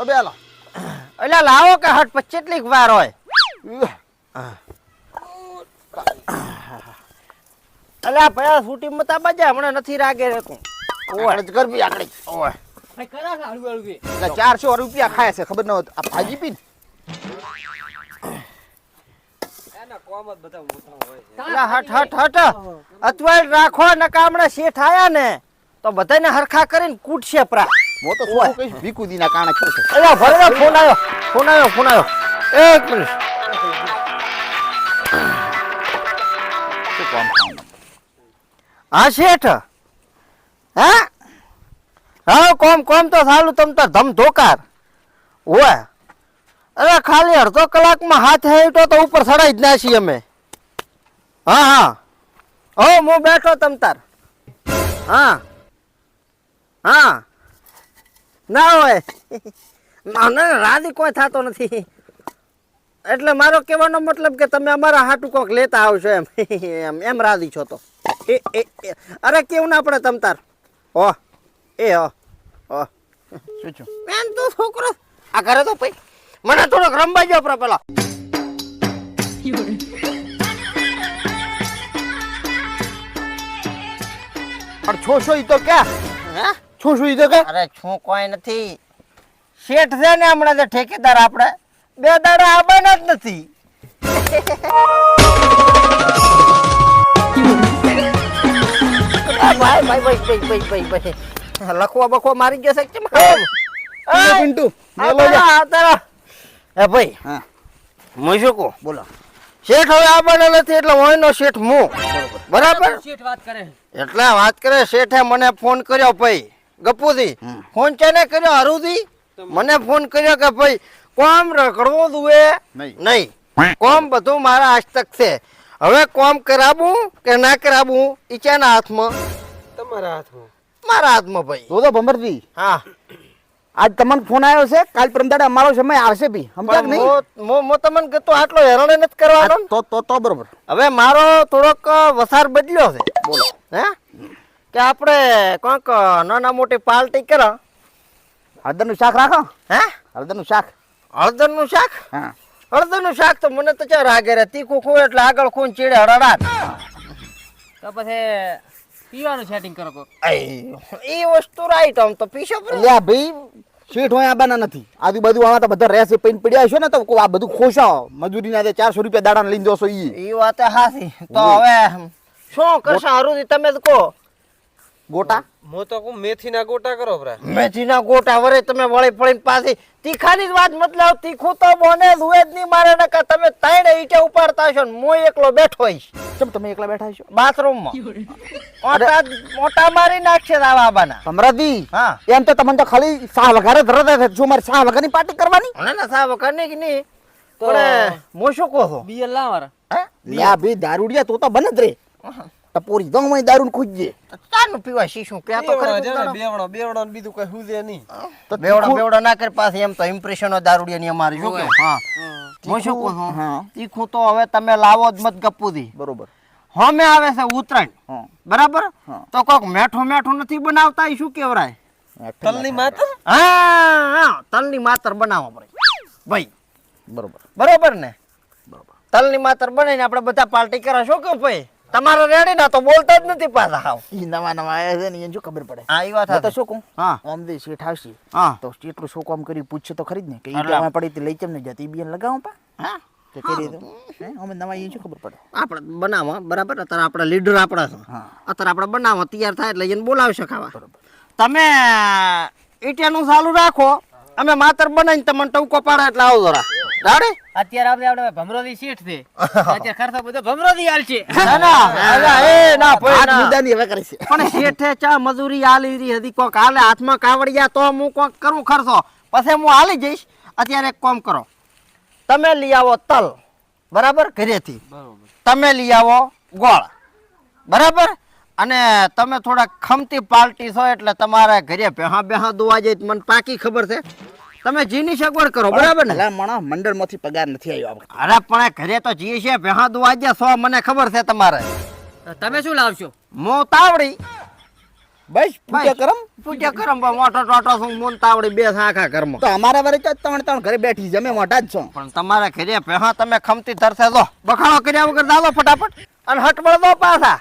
બેલા એટલે લાવો કે હટ પછી કેટલીક વાર હોય અલ્યા ભયા ફૂટી મતા બજા હમણાં નથી રાગે રેતું ઓય જ કરવી આકડી ઓય કરા હાડું હાડું કે એટલે 400 રૂપિયા ખાય છે ખબર ન હોત આ ભાજી પીન એના કોમ જ બધા મોટા હોય છે અલ્યા હટ હટ હટ અત્વાય રાખો નકા હમણાં શેઠ આયા ને તો બધાને હરખા કરીને કૂટશે પ્રા મો તો શું કઈ વિકુદીના કાણે છે અલ્યા ભરે ફોન આવ્યો એક મિનિટ શું કામ ખાવાનું હા શેઠ હા હા કોમ તો સાલું તમ તાર ધમ ધોકાર ઓય અરે ખાલી અડધો કલાકમાં હાથ હેઠો તો ઉપર સડાઈ જ નાસી અમે હા હું બેઠો તમ તાર હા ના હોય ના રાજી કોઈ થતો નથી એટલે મારો કહેવાનો મતલબ કે તમે અમારા હાટું કોક લેતા આવશો એમ રાજી છો તો અરે કેવું ના પડે તમ તાર શું છું મેન તો છોકરો આ ઘરે તો ભાઈ મને થોડોક રમવા જો પેલા પણ છો ઈ તો ક્યાં હે છો ઈ તો કે અરે છું કોઈ નથી શેઠ છે ને હમણાં જે ઠેકેદાર આપણે 2 દાડા આવવાના જ નથી ભાઈ લખવા બખવા મારી જશે કેમ પિન્ટુ મેલો જા એ ભાઈ હા હું શું કહું બોલો શેઠ હવે આવવાના નથી એટલે હોયનો શેઠ હું બરાબર શેઠ વાત કરે એટલે વાત કરે શેઠે મને ફોન કર્યો ભાઈ ગપુથી ફોન ચાને કર્યો હરુથી મને ફોન કર્યો કે ભાઈ કોમ રખડવું દુએ નહીં કોમ બધું મારા હસ્તક છે હવે કોમ કરાવું કે ના કરાવું ઈચાના હાથમાં તમારા હાથમાં મારા હાથમાં ભાઈ તો ભમરજી હા આજ તમને ફોન આવ્યો છે કાલ પરમ દાડે અમારો સમય આવશે બી સમજાક નહીં મો તમને કહેતો આટલો હેરાન નથી કરવાનો તો બરોબર હવે મારો થોડોક વસાર બદલ્યો છે બોલો હે કે આપણે કોઈક નાના મોટી પાર્ટી કરો હળદરનું શાક રાખો હે હળદરનું શાક હળદરનું શાક હા હળદરનું શાક તો મને તો ચાર આગે રે તીખું ખોય એટલે આગળ ખૂન ચીડે હળડાટ તો પછી પીવાનું સેટિંગ કરો કો એ વસ્તુ રાઈટ આમ તો પીશો પર લ્યા ભાઈ શેઠ હોય આબાના નથી આજુબાજુ આમાં તો બધા રહેશે પૈન પડ્યા છે ને તો આ બધું ખોશા મજૂરીના 400 રૂપિયા દાડાને લઈને જોશો ઈ વાત હાસી તો હવે શું કરશો હરુજી તમે જ કહો ગોટા હું તો કહું મેથીના ગોટા કરો ભરા મેથીના ગોટા વરે તમે વળી પડીને પાછી તીખાની જ વાત મતલબ તીખું તો બોને દુએ જ નહીં મારે નકા તમે ત્રણે ઈટે ઉપાડતા છો ને મોય એકલો બેઠો હોઈશ કેમ તમે એકલા બેઠા છો બાથરૂમમાં મોટા મારી નાખશે આવા બાના સમરાજી હા એમ તો તમને તો ખાલી સાહ વઘારે ધરતા છો મારે સાહ વઘારની પાર્ટી કરવાની ના સાહેબ કરની કે નહીં પણ હું શું કહો છો બિયર લાવરા હે લ્યા ભાઈ દારૂડિયા તો બને જ રે ટપોરી દો મને દારૂ ખોજજે ચાનું પીવા શીશું કે તો ખરી બેવડો ને બીજું કઈ હુજે નહીં તો બેવડો ના કરે પાસે એમ તો ઇમ્પ્રેશનો દારૂડિયા ની અમારી શું કે હા હું શું કહું છું હા તીખું તો હવે તમે લાવો જ મત ગપુથી બરોબર હોમે આવે છે ઉત્તરાયણ હા બરાબર હા. તો કોક મેઠું નથી બનાવતા ઈ શું કેવરાય તલની માતર હા તલની માતર બનાવો પડે ભાઈ બરોબર બરોબર ને બરોબર તલની માતર બનાવીને આપણે બધા પાર્ટી કરે શું કે ભાઈ તમારે રેડી ના તો બોલતા જ નથી પાછા હાવ ઈ નવા આયા છે ને એને શું ખબર પડે હા ઈ વાત હું તો શું કહું હા ઓમ દે શેઠ આવશે હા તો કેટલું શું કામ કરી પૂછશે તો ખરી જ ને કે ઈ અરે. ગામમાં પડી તે લઈ કેમ નહીં જતી બીન લગાવું પા હા કે કરી દઉં હે અમે નવા ઈ શું ખબર પડે આપણે બનાવો બરાબર અત્યારે આપણે લીડર આપણા છો હા અત્યારે આપણે બનાવો તૈયાર થાય એટલે એને બોલાવશે ખાવા તમે ઈટિયાનું ચાલુ રાખો અમે માતર બનાવીને તમને ટવકો પાડે એટલે આવો જરા રાડે અત્યારે આપણે ભમરોદી શેઠ છે અત્યારે ખર્ચો બધો ભમરોદી હાલ છે ના ભાઈ હાથ ના મુદ્દાની હવે કરે છે પણ શેઠે ચા મજૂરી આલી રહી હતી કોક હાલે હાથમાં કાવડિયા તો હું કોક કરું ખર્ચો પછી હું હાલી જઈશ અત્યારે એક કામ કરો તમે લઈ આવો તલ બરાબર ઘરેથી બરોબર તમે લઈ આવો ગોળ બરાબર અને તમે થોડા ખમતી પાર્ટી છો એટલે તમારા ઘરે બેહા દોવા જાય મને પાકી ખબર છે તમે જીની સગવડ કરો બરાબર ને એટલે મણા મંડળમાંથી પગાર નથી આવ્યો અરે પણ ઘરે તો જી છે બેહા દોવા જાય સો મને ખબર છે તમારે તમે શું લાવશો મો તાવડી બસ પૂજા કરમ પૂજા કરમ પણ મોટો ટોટો શું મોન તાવડી બે આખા ઘરમાં તો અમારા વારે તો ત્રણ ઘરે બેઠી છે અમે મોટા જ છો પણ તમારા ઘરે પહેલા તમે ખમતી તરસે દો બખાડો કર્યા વગર દાદો ફટાફટ અને હટવળ દો પાછા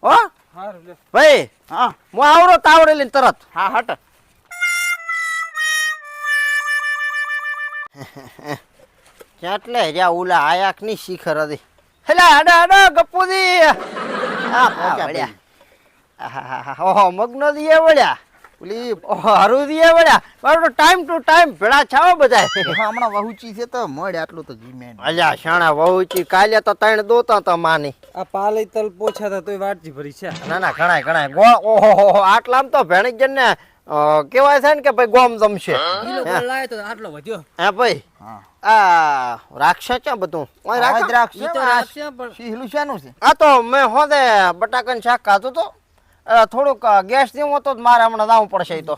હો ભાઈ હા હું આવડો તાવડે લઈને તરત હા હટ એટલે જ્યાં ઓલા આયાક ની શિખર હતી હેલા આડા આડા ગપ્પુજી આ વળ્યા ઓહો મગનો દીએ વળ્યા પેલી ઓહો હરુ દીએ વળ્યા બરાબર ટાઈમ ટુ ટાઈમ ભેળા છાવો બધા હમણાં વહુચી છે તો મળે આટલું તો જીમેન અલ્યા શાણા વહુચી કાલે તો ત્રણ દોતા તો માની આ પાલય તલ પોછા હતા તોય વાટજી ભરી છે ના ના ઘણાય ગો ઓહો આટલામ તો ભેણી જન ને કેવાય છે ને કે ભાઈ ગોમ જમશે લાયો તો આટલો વધ્યો હે ભાઈ હા આ રાક્ષસ છે બધું ઓય રાક્ષસ દ્રાક્ષ ઈ તો રાખશે પણ શીહલું શાનું છે આ તો મેં હોદે બટાકાનું શાક ખાધું તો થોડુંક ગેસ દેવો તો મારે હમણાં દાવું પડશે ઈ તો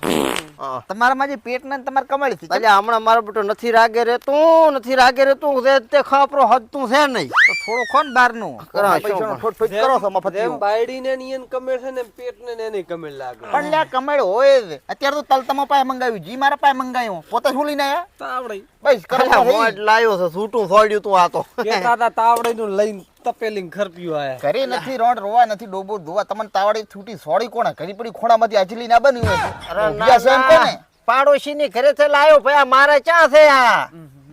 તમારામાં જે પેટ ને તમારે કમાડી છે એટલે હમણાં મારો બેટો નથી રાગે રેતું તે ખાપરો હદતું છે નહીં તો થોડું ખોન બહાર નું કરો શું ઠોટ ઠોટ કરો છો મફત જેમ બાયડી ને નિયન કમેળ છે ને એમ પેટ ને એને કમેળ લાગે પણ લ્યા કમેડ હોય જ અત્યારે તો તલ તમારા પાસે મંગાવ્યું જી મારા પાસે મંગાવ્યું પોતે શું લઈને આયા તાવડે બસ અલ્યા, મોજ લાયો છે છૂટું છોડ્યું તું આ તો કેતા હતા તાવડે નું લઈને તપેલીને ખરપ્યું આયા ઘરે નથી રોડ રોવા નથી ડોબો ધોવા તમને તાવડી છૂટી સોડી કોણે ઘરી પડી ખોડામાંથી આચલી ના બની હોય અરે ઊભ્યા છે એમ કોને પાડોશી ની ઘરે થી લાયો ભાઈ આ મારે ક્યાં છે આ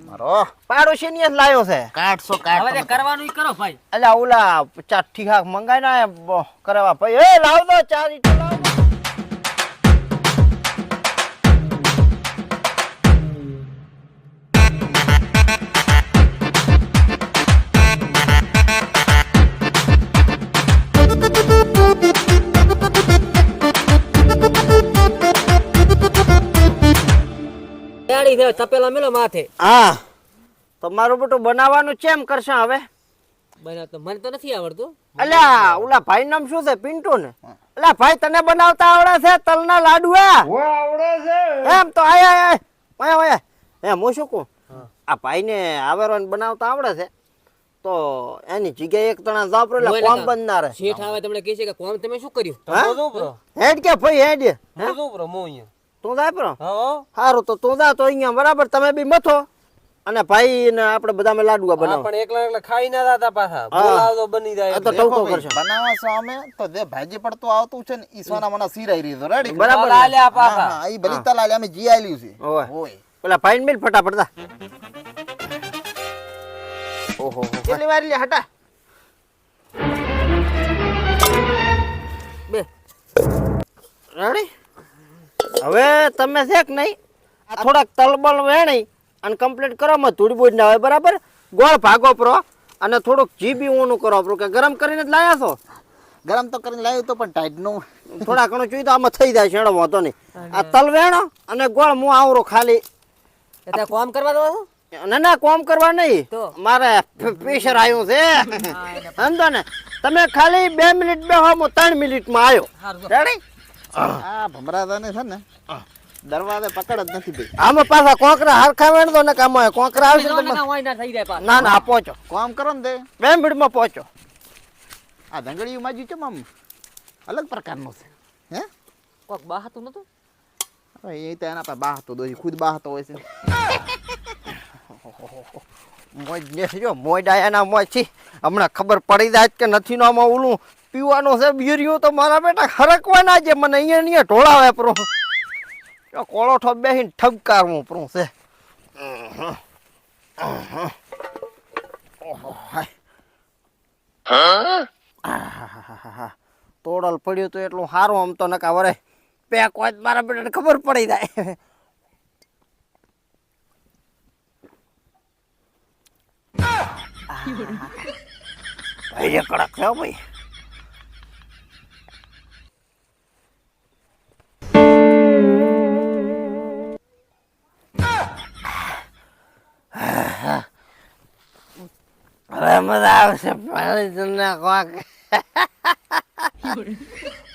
મારો પાડોશી ની જ લાયો છે કાઢશો હવે તે કાઢ કરવાનું ઈ કરો ભાઈ અલ્યા ઓલા ચાઠી ખાક મંગાઈ ના કરવા ભાઈ એ લાવ દો ચાર ઈટો લાવ દો. તૈયારી છે તપેલા મેલો માથે હા તો મારું બેટું બનાવવાનું ચેમ કરશે હવે બનાવ તો મને તો નથી આવડતું અલ્યા ઓલા ભાઈ નામ શું છે પિન્ટુ ને અલ્યા ભાઈ તને બનાવતા આવડે છે તલના લાડવા એમ તો આયા એમ હું શું કહું આ ભાઈ ને આવેરો બનાવતા આવડે છે તો એની જગ્યાએ એક તણા જાપરો એટલે કોમ બનનાર શેઠ આવે તમને કહે છે કે કોમ તમે શું કર્યું તમે શું બ્રો હેડ કે ભાઈ હેડ હું શું બ્રો હું અહીંયા તું જાય પ્રો હા સારું તો તું જા તો અહીંયા બરાબર તમે બી મથો અને ભાઈ ને આપણે બધા મેં લાડવા બનાવો પણ એકલા એકલા ખાઈ ના જાતા પાછા બોલાવ તો બની જાય આ તો ટવકો કરશે બનાવવા છો અમે તો જે ભાજી પડતું આવતું છે ને ઈ સોના મને સિરાઈ રહ્યું રેડી બરાબર ને? આલ્યા પાછા હા ઈ ભલી તલ આલે અમે જી આલ્યું છે ઓય. ઓય પેલા ભાઈ ને મિલ ફટાફટ જા ઓહો કેટલી વાર લે હટા બે રેડી હવે તમે છે કે નહીં આ થોડાક તલબલ વેણી અને કમ્પ્લીટ કરો માં થોડી બોજ ના હોય બરાબર ગોળ ભાગો પ્રો અને થોડુંક જીબી ઊનું કરો પ્રો કે ગરમ કરીને જ લાયા છો ગરમ તો કરીને લાવ્યું તો પણ ટાઈટ નું થોડા ઘણું જોઈ તો આમાં થઈ જાય છેડો વાંધો નહીં આ તલ વેણો અને ગોળ હું આવરો ખાલી એટલે કોમ કરવા દો છો? ના ના કોમ કરવા નહીં તો? મારે પ્રેશર આવ્યું છે સમજો ને તમે ખાલી 2 મિનિટ બેહો હું 3 મિનિટમાં આવ્યો હારું જો. રેડી આ ભમરાદાને છે ને દરવાજે પકડ જ નથી ભાઈ આમાં પાછા કોકરા હરખા વેણ દો ને કામ કોકરા આવશે તો ના, હોય ના થઈ જાય પાછું. ના ના પહોંચો કામ કરો ને તે 2 મિનિટમાં પહોંચો આ ધંગડિયું માજી છે આમ અલગ પ્રકારનું છે હે કોક બહાતું નતું હવે એ તો એના પાસે બાહતો દોઈ ખુદ બાહતો હોય છે મોજ જો મોજ આયાના મોજ થી હમણાં ખબર પડી જાય કે નથી નો આમાં ઓલું પીવાનું છે બીરિયું તો મારા બેટા ખરકવાના છે મને અહીંયા ઢોળાવે પ્રો કોળો ઠો બેહીને ઠબકારવું પ્રો છે તોડલ પડ્યું તો એટલું સારું આમ તો નકા વરે પેક હોય તો મારા બેટાને ખબર પડી જાય ભાઈ કડક છે હો ભાઈ હવે મજા આવશે પાણી તમને કોક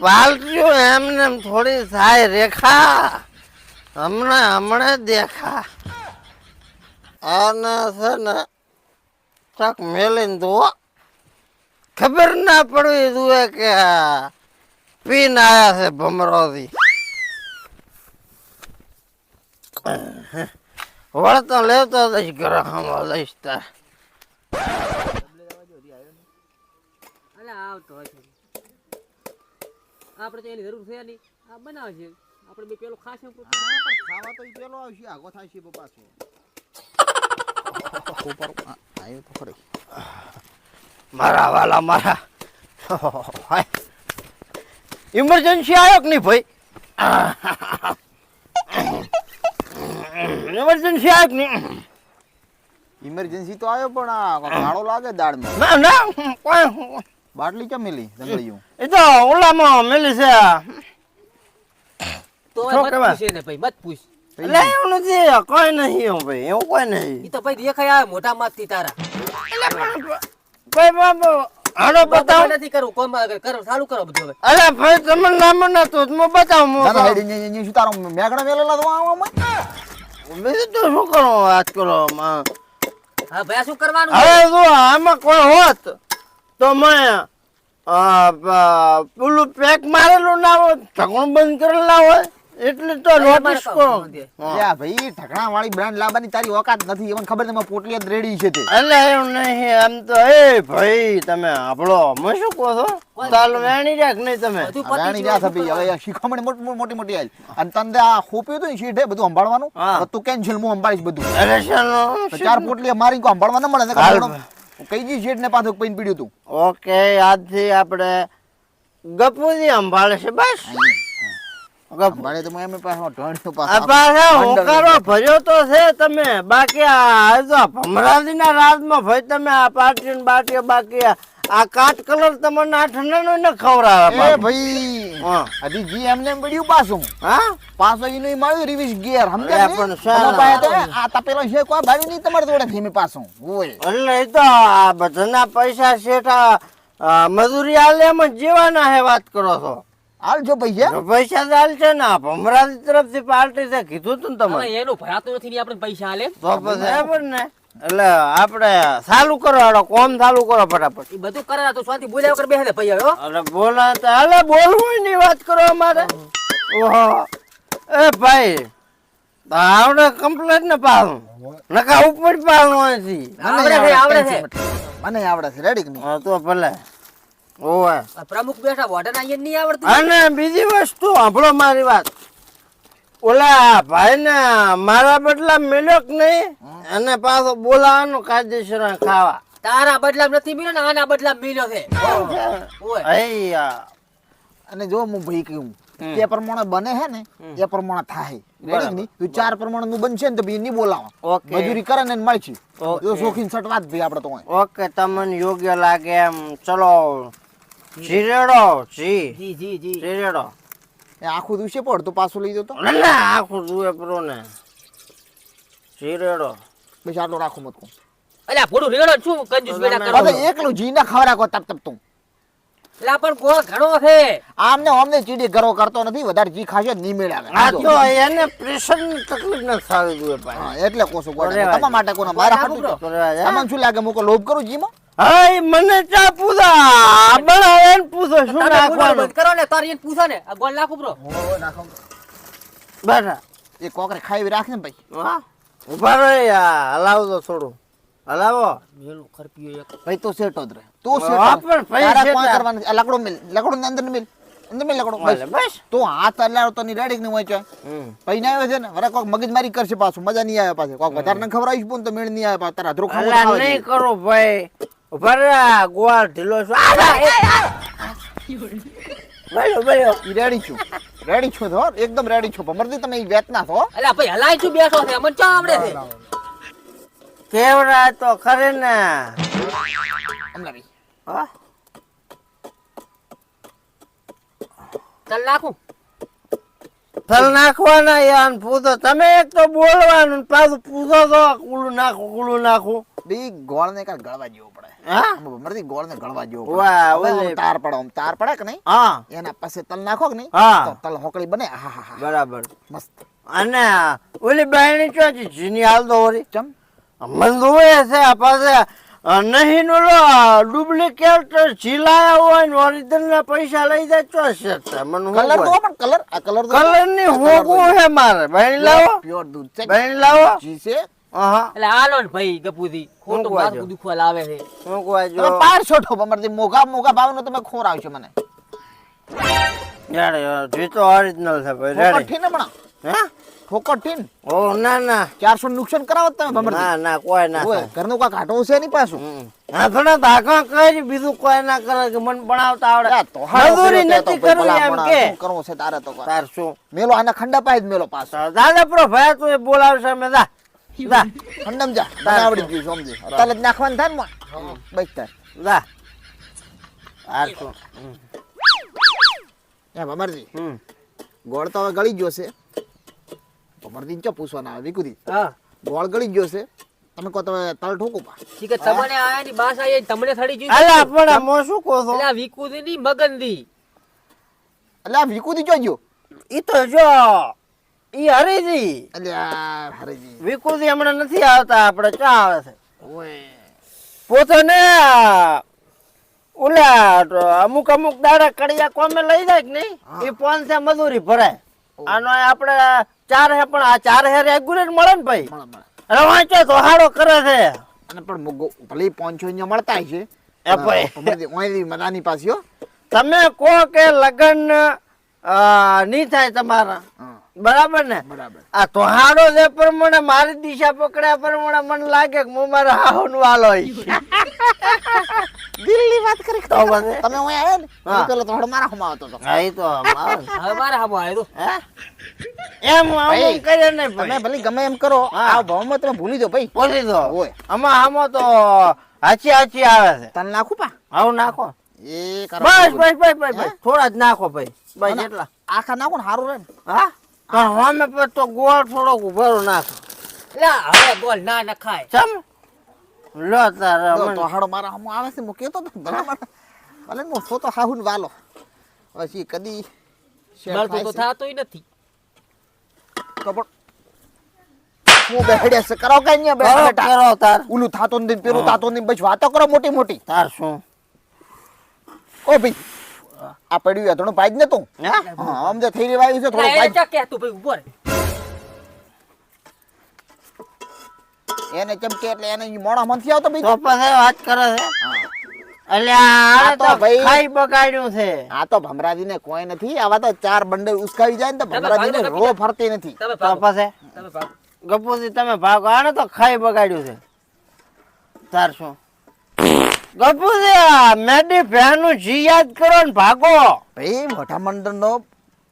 વાલટ્યું એમને એમ થોડી થાય રેખા હમણાં દેખા આને છે ને ચક મેલીને દો ખબર ના પડવી જોઈએ કે પીને આયા છે ભમરોથી. વળતો લેતો જઈશ ગ્રહમાં લઈશ તાર. અલા આવતો હશે. આપણે તો એની જરૂર છે નહીં. આ બનાવશે. આપણે બે પેલો ખાશે ખાવા તો ઈ પેલો આવશે આગો થાય છે પાછો ઉપર આયો તો ખરી મારા વાલા મારા ઇમરજન્સી આવ્યો કે નહીં ભાઈ? ઇમરજન્સી આવ્યો કે નહીં? ઇમરજન્સી તો આવ્યો પણ આ ગાળો લાગે દાળમાં ના ના કોઈ બાટલી કેમ મેલી દંગળિયું એ તો ઓલામાં મેલી છે. તો શું મત કહેવાય? પૂછે ને ભાઈ મત પૂછ. એટલે એવું નથી કોઈ નહીં એવું ભાઈ એવું કોઈ નહીં. ઈ તો ભાઈ દેખાય આવે મોટા મતથી તારા. ભાઈ બાબુ હાલો બતાવો. નથી કરવું કોમ કરો ચાલુ કરો બધું હવે. અરે ભાઈ તમે નામ ના તો હું બતાવું દાદા હેડી ને શું તારો મેગડા મેલેલા તો આવામાં બીજું તો શું કરો વાત કરો માં. હા ભાઈ આ શું કરવાનું હવે જો આમાં કોઈ હોત તો મેં પેલું પેક મારેલું ના હોય ઢગણું બંધ કરેલા હોય એટલે તો નોટિસ કરો. યા ભાઈ ઢકણા વાળી બ્રાન્ડ લાવવાની તારી ઓકાત નથી એમને ખબર છે પોટલી જ રેડી છે તે એટલે એવું નહીં આમ તો એ ભાઈ તમે આપણો હું શું કહો છો ચાલ વેણી રાખ નહીં તમે બધું પતી રાણી ગયું. જા ભાઈ હવે શીખમણી મોટી મોટી આવી અને તને આ ખોપ્યું હતું ને શીટ હે બધું સંભાળવાનું હા. હવે તું કેન્સલ હું સંભાળીશ બધું અરે શાનો તો ચાર પોટલી મારી કો સંભાળવા ન મળે ને હાલ. કઈ જી શીટ ને પાછું પૈન પીડ્યું તું ઓકે આજથી આપણે ગપુજી સંભાળે છે બસ ગપુ સંભાળે તો એમ પાછો ઢોણ્યો આ પાછો પાછા હોકારો ભર્યો તો છે તમે બાકી આ જો ભમરાજીના રાજમાં ભાઈ તમે આ પાર્ટી ને બાટીઓ બાકી આ કાટ કલર તમને આ ઠંડાનો ન ખવડાવે એ બાપ. ભાઈ હા હજી જી એમને એમ પડ્યું પાછું હા પાછો ઈનો ઈ મળ્યું રિવિસ ગિયર અરે સમજ્યા પણ ને? શાના? તમારા પાસે તો આ તપેલો છે કોઈ ભાઈ નહીં તમારે જોડે ધીમે પાછું હોય એટલે એ તો આ બધાના પૈસા શેઠા મજૂરી આલે એમ જ જીવાના હે વાત કરો છો. હાલ જો પૈસા તો પૈસા તો હાલ છે ને ભમરાજી તરફથી પાર્ટી છે કીધું તું ને તમે હવે એનું ભરાતું નથી ને આપણે પૈસા આલે તો પછી બરાબર ને એટલે આપણે ચાલુ કરો હાલો કોમ ચાલુ કરો ફટાફટ. ઈ બધું કરે તો શાંતિ બોલ્યા વગર બેસે ભાઈ હવે હો. અરે બોલા તો હાલે બોલવું ની વાત કરો અમારે. ઓહો એ ભાઈ આવડે કમ્પ્લેટ ને પાડું નકા ઉપર પાડું અહીંથી. આવડે છે. મને આવડે છે રેડી કે નહીં હા તો ભલે ઓવે. આ પ્રમુખ બેઠા વોર્ડન આયન નહીં આવડતું અને બીજી વસ્તુ સાંભળો મારી વાત ઓલા ભાઈ ને મારા બદલા મેલ્યો કે નહીં અને પાછો બોલાવાનું કાયદેસર ખાવા. તારા બદલામ નથી મળ્યો ને આના બદલામ મળ્યો છે ઓય હૈયા. અને જો હું ભાઈ કહ્યું તે પ્રમાણે બને હે ને એ પ્રમાણે થાય રેડી કે નહીં તું ચાર પ્રમાણે નું બનશે ને તો બી નહીં બોલાવા ઓકે. મજૂરી કરે ને મળશે ઓકે. જો શોખીન સટવાત ભાઈ આપણે તો હોય. ઓકે તમને યોગ્ય લાગે એમ ચલો જીરેડો જી જી જી જી જીરેડો એ આખું દિવસે પડ તો પાછું લઈ જતો ના ના આખું જુએ pro ને જીરેડો બસ આટલો રાખું મત કહું અલ્યા ભોળું રેડો શું કંજૂસ બેડા કરો હવે એકલું જી ના ખવરા કો તપ તપ તું એલા પણ ગોળ ઘણો છે આમને અમને ચીડી ગરો કરતો નથી વધારે જી ખાશે નહીં મેળાવે આ તો એને પ્રેશર ની તકલીફ ન થવી જોઈએ ભાઈ. હા, એટલે કોસો ગોળે અરે તમારા માટે કોના મારા હાટું તો. તો રહેવા દે. તમને શું લાગે મુકો લોભ કરું જીમાં હાય મને ચા પૂછા બનાવે ને પૂછો શું તમે બોલવાનું નાખવાનું બંધ કરો ને તારી એને પૂછો ને આ ગોળ નાખો બ્રો બેઠા એ કોકરે ખાઈ રાખ ને ભાઈ હા ઉભા રહો યાર હલાવો તો થોડું હલાવો મેલું ખરપીયો એક ભાઈ તો સેટ જ રહે તું સેટ હા, પણ ભાઈ તારા સેટ કોઈ આ. કરવાનું છે. આ લકડો મિલ લકડો ને અંદર મિલ લકડો ભલે, બસ. તું હાથ હલાવ તો ની રેડી નહીં હોય છે હમ. પૈ ના આવે છે ને વરે કોક મગજમારી કરશે પાછું મજા નહીં આવે પાછું કોક વધારે ને ખવડાવીશ પણ તો મેળ નહીં આવે પાછું તારા અધરો ખાવું અલા ખાવા નહીં દે. કરો ભાઈ ઉભા રહો આ ગોળ ઢીલો છું બળ્યો બળ્યો ઈ રેડી છું તો એકદમ રેડી છું ભમરજી તમે ઈ વેત ના થો અલ્યા ભાઈ હલાય છું બેઠો છે મને ચા આવડે છે કેવડા તો ખરે ને અમલા ભાઈ હા? ચાલ નાખું ફલ નાખવાના યાર પૂછો તમે એક તો બોલવાનું ને પાછું પૂછો તો કુલું નાખું બી ગોળ ને કાલ ગળવા જેવો પડે હા ભમરજી ગોળ ને ગળવા જેવો વાહ, પડે હવે ઓલે. આમ તાર પડે આમ તાર પડે કે નહીં હા એના પાસે તલ નાખો કે નહીં હા. તો તલ હોકળી બને હા હા હા બરાબર મસ્ત અને ઓલી બાયણી ચોથી જીની હાલ દો વળી ચમ મને જોવે છે આ પાસે નહીં ઓલો ડુપ્લિકેટ ઝીલાયા હોય ને ઓરિજિનલ ના પૈસા લઈ જાય તો શેઠ મને કલર તો પણ કલર આ કલર કલર ની હોગું હે મારે ભાઈ લાવો પ્યોર દૂધ છે ભાઈ લાવો જી છે હા એટલે હાલો ને ભાઈ ગપુજી ખોટું ઊંઘવા માથું દુખવા લાવે છે હું કહું તમે જો 500 ઠોપ અમારથી મોગા ભાવનો તમે ખોરાવશો મને યાર જે તો ઓરિજિનલ છે ભાઈ ઠોકર રેડી ઠીન હમણાં હે ઠોકર ઠીન ઓ ના ના 400 નુકસાન કરાવો તમે ભમરથી ના ના કોઈ ના ઓય થાય. ઘરનું કાંક આટો છે નહીં પાછું હા ઘણા ધાકા કરી બીજું કોઈ ના કરે કે મને બનાવતા આવડે યા તો હારો મજૂરી કર્યો તે નથી તો કરવી ભલા એમ મોણા કે શું કરવું છે તારે તો કાંઈ. તાર શું મેલો આના ખંડા પાય જ મેલો પાછો દાદા પ્રો ભાઈ તું એ બોલાવશે અમે જા જા ખંડમ જા મને આવડી ગયું સમજી તાલે જ નાખવાનું થાય ને માં બસ થાય જા તાર શું એ ભમરજી હમ ગોળ તો હવે ગળી ગયો છે ભમરજી ચો પૂછવાના આવે વિકુદી હા ગોળ ગળી ગયો છે તમે કહો તમે તલ ઠોકો પા ઠીક છે તમને આયા ની બાસ આયા તમને થડી જોઈ અલા પણ મો શું કહો છો એટલે આ વિકુદી ની મગનદી એટલે આ વિકુદી જોજો ઈ તો જો ઈ હરીજી એટલે આ હરેજી વિકુદી હમણાં નથી આવતા આપણે ચા આવે છે ઓય પોતે ને ઓલા અમુક દાડા કડિયા કોમે લઈ જાય કે નહીં એ 500 મજૂરી ભરાય આનો આપણે 4 હે પણ આ 4 હે રેગ્યુલર મળે ને ભાઈ મળે મળે અરે વાંચો તો હાડો કરે છે અને પણ મોગો ભલે 500 અહીંયા મળતા છે એ ભાઈ ભમરજી ઓયથી મદાની પાસે હો તમે કહો કે લગન નહીં થાય તમારા હા બરાબર ને બરાબર આ તોહાડો જે પ્રમાણે મારી દિશા પકડ્યા પ્રમાણે મને લાગે કે હું મારા હાહુનો વાલો દિલની વાત કરી તો પછી? તમે ઓય આયા ને હા. પેલો તો હળ મારા હમા હતો તો હા ઈ તો મારે. હવે મારા હામો આવ્યો તો હે? એમ આમ કરે નહીં તમે ભાઈ ભલે ગમે એમ કરો હા. આ ભાવમાં તમે ભૂલી જાઓ ભાઈ બોલી દો ઓય. આમાં તો હાચી હાચી આવે છે તલ નાખું પા આવું નાખો એ કરો બસ બસ બસ બસ બસ થોડા જ નાખો ભાઈ બસ અને એટલા આખા નાખો ને સારું રહે ને હા પણ હોમે પર તો ગોળ થોડોક ઉભરો નાખો એટલે હવે બોલ ના ન ખાય ચમ લો તારે તો મને. હાડો મારા હમો આવે છે મો કેતો તો બરાબર ભલે મો તો હાહુન વાલો પછી કદી શેર મળતું તો થાય છે. થાતોય નથી તો પણ હું બેહડ્યા છે કરો કઈ નહીં કરો બેઠા કરો તાર ઉલું થાતો નથી પેલું થાતો નથી બસ વાતો કરો મોટી મોટી તાર શું ઓ ભાઈ આ પડ્યું થોડું પાઈ જ નતું હે હા આમ જે થઈ રેવાયું છે થોડું એટલે પાઈ એ ચા કે તું ભાઈ ઉપર એને ચમકે એટલે એને ઈ મોણા મનથી આવતો ભાઈ તો પછી વાત કરે છે એટલે આ આ તો તો ભાઈ- ખાઈ બગાડ્યું છે આ તો ભમરાજીને કોઈ નથી આવા તો 4 બંડલ ઉસકાવી જાય ને તો ભમરાજીને ભાગો, રો ફરતી નથી તમે તો ભાગો પછી તમે ભાગો ગપુજી તમે ભાગો આને તો ખાઈ બગાડ્યું છે તાર શું ગપુજી આ મેડી ભેનું જી યાદ કરો ને ભાગો ભાઈ મોટા મંડળનો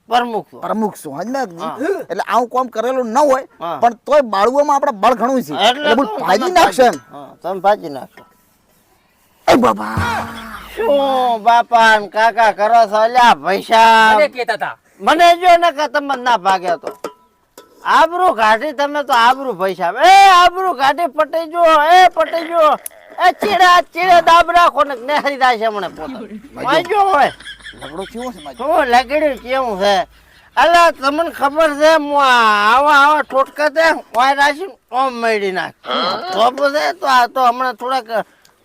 પ્રમુખ છો. પ્રમુખ છું હજ ને હા. એટલે આવું કામ કરેલું ન હોય હા. પણ તોય બાળવામાં આપણે બળ ઘણું છે એટલે બધું ભાજી નાખશે એમ. હા, તમે ભાજી નાખશો એ બાબા શું બાપા ને કાકા કરો છો અલ્યા પૈસા મને કહેતા હતા મને જો ને કે તમે ના ભાગ્યા તો આબરૂ કાઢી તમે તો આબરૂ પૈસા એ આબરૂ કાઢી પટી જો એ ચીડે દાબ રાખો ને નેહરી જાય છે મને પોતે વાંચો હોય ઝઘડો થયો છે મારી. શું લગડ્યું કેવું છે અલા તમને ખબર છે હું આવા ટોટકા દે ઓય રાશી ઓમ મેળી નાખ તો પછી તો આ તો હમણાં થોડાક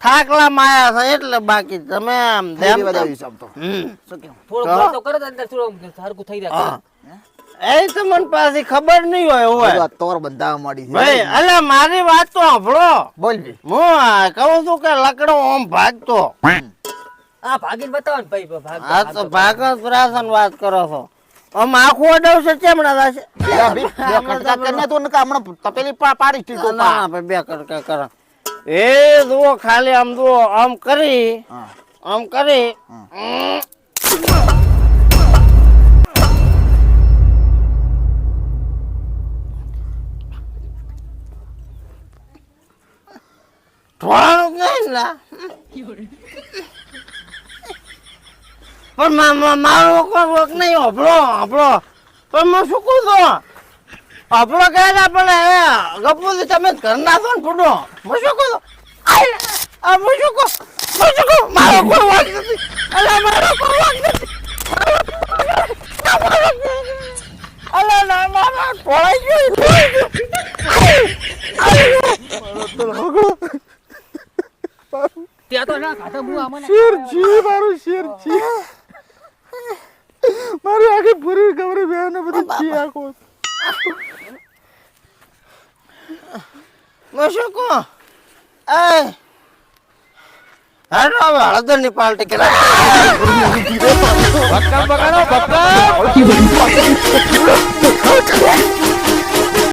થાકલા માયા છે એટલે બાકી તમે આમ થઈ ધ્યાન રેવા તો- દેવી છે આમ તો. હમ. શું કેવું? થોડો ગોળ તો કરે તો અંદર થોડું હરકું થઈ જાય હા. એ તો મને પાછી ખબર નહીં હોય બધું હોય આ તોર બંધાવા માંડી છે. ભાઈ અલા મારી વાત તો સાંભળો બોલ ભાઈ. હું કહું છું કે લકડો ઓમ ભાગતો આ ભાગીને બતાવો ને ભાઈ ભાગ આ તો ભાગત પ્રાસન વાત કરો છો આમ આખું અડાવશે ચેમડા થશે બે ખટકા કરીને તો નકા હમણાં તપેલી પાડી ટીટો ના ના ભાઈ બે કડકા કરો એ જુઓ ખાલી આમ જુઓ આમ કરી હા. આમ કરી ઢોળાનું જ નહીં લા પણ મારો કોઈ વોક નહીં હોભળો પણ હું શું કહું છું હોભળો કહે ને પણ એ ગપુજી તમે ઘર નાખો ને ફૂટો હું શું કહું છું આ હું શું કહું મારો કોઈ વાંક નથી અલા મારો કોઈ વાંક નથી અલા ના મારા ઢોળાઈ ગયું તો હું આમાં શેરજી મારું શેરજી મારી આખી પૂરી ગવરી બેન ને બધું જી આખો શું કહો એ હાલો હવે હળદર ની પાર્ટી કરા બક્કા બગાડો બક્કા